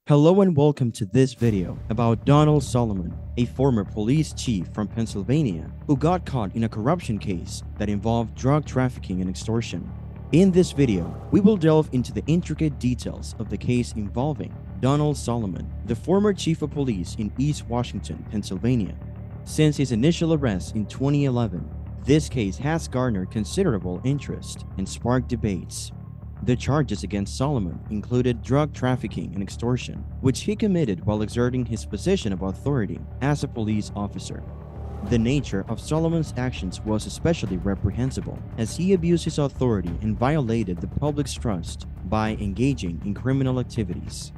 Hello and welcome to this video about Donald Solomon, a former police chief from Pennsylvania who got caught in a corruption case that involved drug trafficking and extortion. In this video, we will delve into the intricate details of the case involving Donald Solomon, the former chief of police in East Washington, Pennsylvania. Since his initial arrest in 2011, this case has garnered considerable interest and sparked debates. The charges against Solomon included drug trafficking and extortion, which he committed while exerting his position of authority as a police officer. The nature of Solomon's actions was especially reprehensible, as he abused his authority and violated the public's trust by engaging in criminal activities.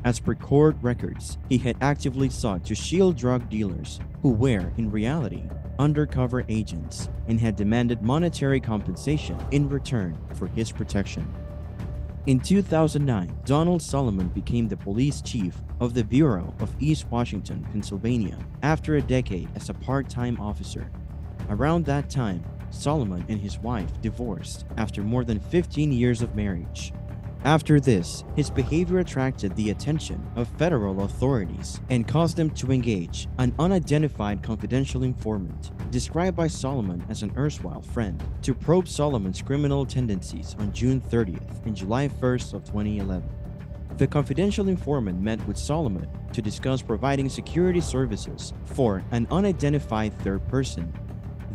As per court records, he had actively sought to shield drug dealers who were, in reality, undercover agents and had demanded monetary compensation in return for his protection. In 2009, Donald Solomon became the police chief of the Bureau of East Washington, Pennsylvania, after a decade as a part-time officer. Around that time, Solomon and his wife divorced after more than 15 years of marriage. After this, his behavior attracted the attention of federal authorities and caused them to engage an unidentified confidential informant, described by Solomon as an erstwhile friend, to probe Solomon's criminal tendencies on June 30th and July 1st of 2011. The confidential informant met with Solomon to discuss providing security services for an unidentified third person.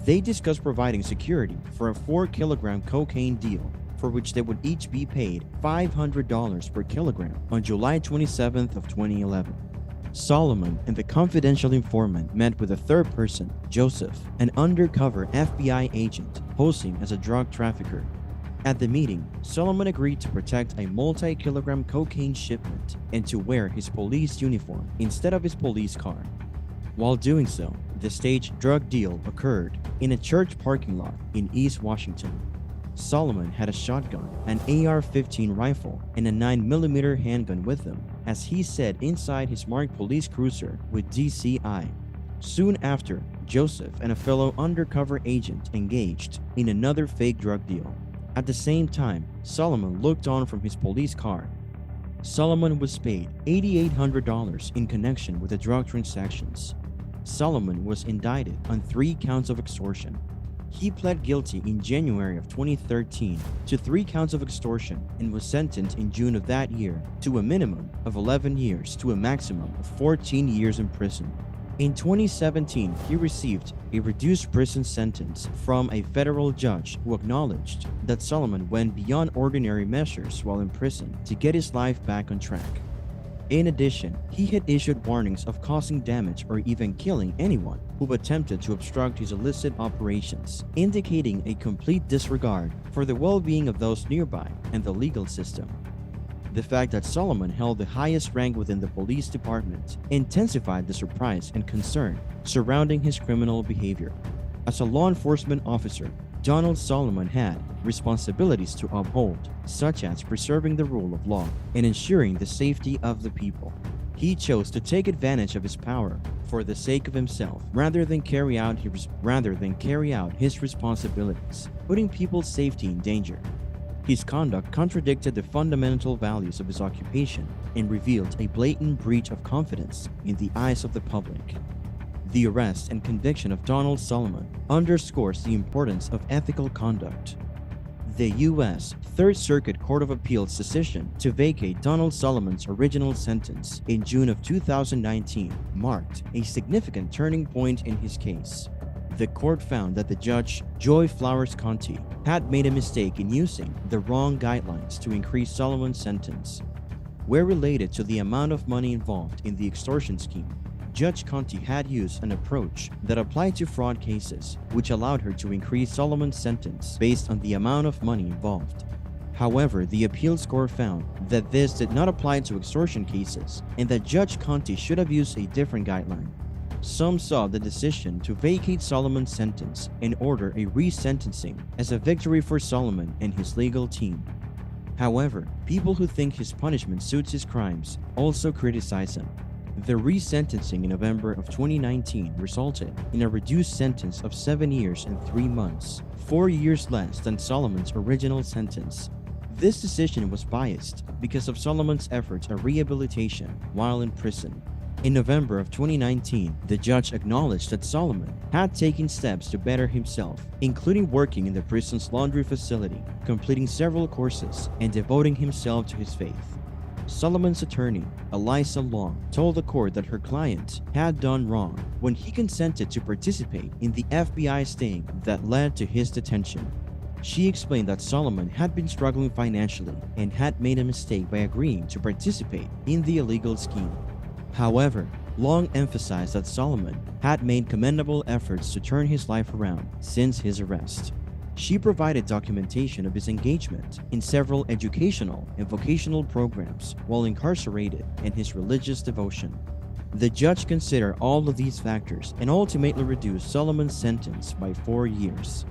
They discussed providing security for a 4-kilogram cocaine deal, for which they would each be paid $500 per kilogram on July 27th of 2011. Solomon and the confidential informant met with a third person, Joseph, an undercover FBI agent posing as a drug trafficker. At the meeting, Solomon agreed to protect a multi-kilogram cocaine shipment and to wear his police uniform instead of his police car. While doing so, the staged drug deal occurred in a church parking lot in East Washington. Solomon had a shotgun, an AR-15 rifle, and a 9mm handgun with him, as he said inside his marked police cruiser with DCI. Soon after, Joseph and a fellow undercover agent engaged in another fake drug deal. At the same time, Solomon looked on from his police car. Solomon was paid $8,800 in connection with the drug transactions. Solomon was indicted on 3 counts of extortion. He pled guilty in January of 2013 to 3 counts of extortion and was sentenced in June of that year to a minimum of 11 years to a maximum of 14 years in prison. In 2017, he received a reduced prison sentence from a federal judge who acknowledged that Solomon went beyond ordinary measures while in prison to get his life back on track. In addition, he had issued warnings of causing damage or even killing anyone who attempted to obstruct his illicit operations, indicating a complete disregard for the well-being of those nearby and the legal system. The fact that Solomon held the highest rank within the police department intensified the surprise and concern surrounding his criminal behavior. As a law enforcement officer, Donald Solomon had responsibilities to uphold, such as preserving the rule of law and ensuring the safety of the people. He chose to take advantage of his power for the sake of himself rather than carry out his responsibilities, putting people's safety in danger. His conduct contradicted the fundamental values of his occupation and revealed a blatant breach of confidence in the eyes of the public. The arrest and conviction of Donald Solomon underscores the importance of ethical conduct. The U.S. Third Circuit Court of Appeals' decision to vacate Donald Solomon's original sentence in June of 2019 marked a significant turning point in his case. The court found that the judge, Joy Flowers Conti, had made a mistake in using the wrong guidelines to increase Solomon's sentence. Where related to the amount of money involved in the extortion scheme, Judge Conti had used an approach that applied to fraud cases, which allowed her to increase Solomon's sentence based on the amount of money involved. However, the appeals court found that this did not apply to extortion cases and that Judge Conti should have used a different guideline. Some saw the decision to vacate Solomon's sentence and order a resentencing as a victory for Solomon and his legal team. However, people who think his punishment suits his crimes also criticize him. The resentencing in November of 2019 resulted in a reduced sentence of 7 years and 3 months, 4 years less than Solomon's original sentence. This decision was biased because of Solomon's efforts at rehabilitation while in prison. In November of 2019, the judge acknowledged that Solomon had taken steps to better himself, including working in the prison's laundry facility, completing several courses, and devoting himself to his faith. Solomon's attorney, Eliza Long, told the court that her client had done wrong when he consented to participate in the FBI sting that led to his detention. She explained that Solomon had been struggling financially and had made a mistake by agreeing to participate in the illegal scheme. However, Long emphasized that Solomon had made commendable efforts to turn his life around since his arrest. She provided documentation of his engagement in several educational and vocational programs while incarcerated and his religious devotion. The judge considered all of these factors and ultimately reduced Solomon's sentence by 4 years.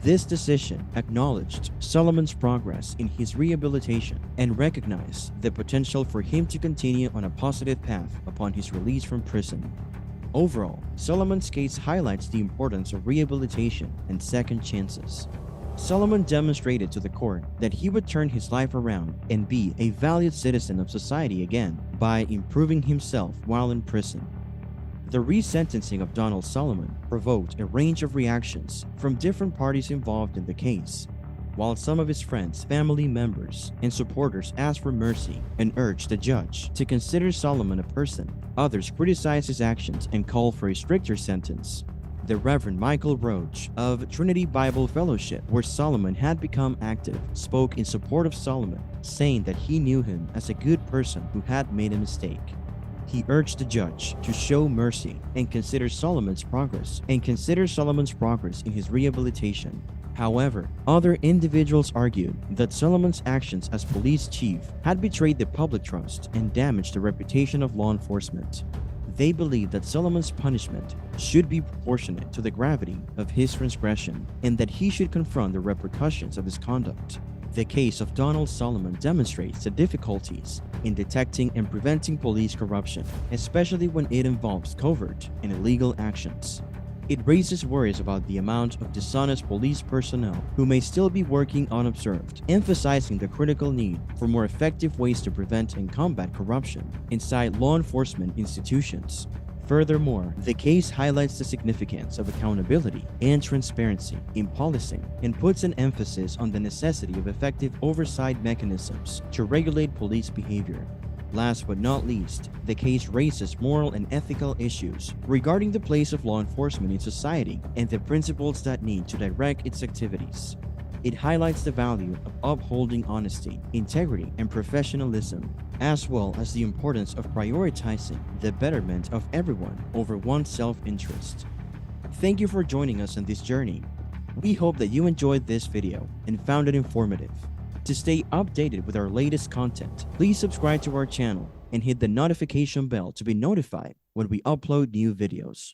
This decision acknowledged Solomon's progress in his rehabilitation and recognized the potential for him to continue on a positive path upon his release from prison. Overall, Solomon's case highlights the importance of rehabilitation and second chances. Solomon demonstrated to the court that he would turn his life around and be a valued citizen of society again by improving himself while in prison. The resentencing of Donald Solomon provoked a range of reactions from different parties involved in the case. While some of his friends, family members, and supporters asked for mercy and urged the judge to consider Solomon a person, others criticized his actions and called for a stricter sentence. The Reverend Michael Roach of Trinity Bible Fellowship, where Solomon had become active, spoke in support of Solomon, saying that he knew him as a good person who had made a mistake. He urged the judge to show mercy and consider Solomon's progress in his rehabilitation. However, other individuals argued that Solomon's actions as police chief had betrayed the public trust and damaged the reputation of law enforcement. They believed that Solomon's punishment should be proportionate to the gravity of his transgression and that he should confront the repercussions of his conduct. The case of Donald Solomon demonstrates the difficulties in detecting and preventing police corruption, especially when it involves covert and illegal actions. It raises worries about the amount of dishonest police personnel who may still be working unobserved, emphasizing the critical need for more effective ways to prevent and combat corruption inside law enforcement institutions. Furthermore, the case highlights the significance of accountability and transparency in policing and puts an emphasis on the necessity of effective oversight mechanisms to regulate police behavior. Last but not least, the case raises moral and ethical issues regarding the place of law enforcement in society and the principles that need to direct its activities. It highlights the value of upholding honesty, integrity, and professionalism, as well as the importance of prioritizing the betterment of everyone over one's self-interest. Thank you for joining us on this journey. We hope that you enjoyed this video and found it informative. To stay updated with our latest content, please subscribe to our channel and hit the notification bell to be notified when we upload new videos.